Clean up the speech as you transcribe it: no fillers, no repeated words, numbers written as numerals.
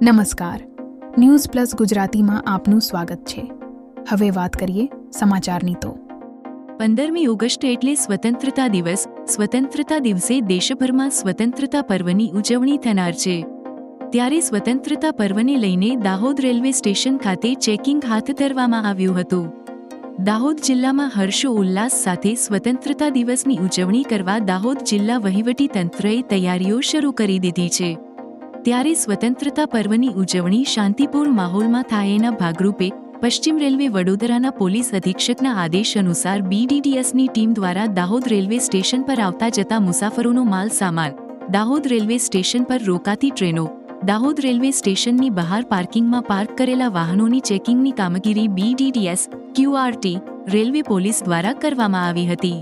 નમસ્કાર, news plus ગુજરાતીમાં આપનું સ્વાગત છે। હવે વાત કરીએ સમાચારની તો 15મી ઓગસ્ટ એટલે સ્વતંત્રતા દિવસ। સ્વતંત્રતા દિવસે દેશભરમાં સ્વતંત્રતા પર્વની ઉજવણી થનાર છે। ત્યારે સ્વતંત્રતા પર્વને લઈને દાહોદ રેલવે સ્ટેશન ખાતે ચેકિંગ હાથ ધરવામાં આવ્યું હતું। દાહોદ જિલ્લામાં હર્ષો ઉલ્લાસ સાથે સ્વતંત્રતા દિવસની ઉજવણી કરવા દાહોદ જિલ્લા વહીવટી તંત્રએ તૈયારીઓ શરૂ કરી દીધી છે। ત્યારે સ્વતંત્રતા પર્વની ઉજવણી શાંતિપૂર્ણ માહોલમાં થાય એના ભાગરૂપે પશ્ચિમ રેલવે વડોદરાના પોલીસ અધિક્ષકના આદેશ અનુસાર BDDSની ટીમ દ્વારા દાહોદ રેલવે સ્ટેશન પર આવતા જતા મુસાફરોનો માલ સામાન, દાહોદ રેલવે સ્ટેશન પર રોકાતી ટ્રેનો, દાહોદ રેલવે સ્ટેશનની બહાર પાર્કિંગમાં પાર્ક કરેલા વાહનોની ચેકિંગની કામગીરી BDDS, QRT, રેલવે પોલીસ દ્વારા કરવામાં આવી હતી।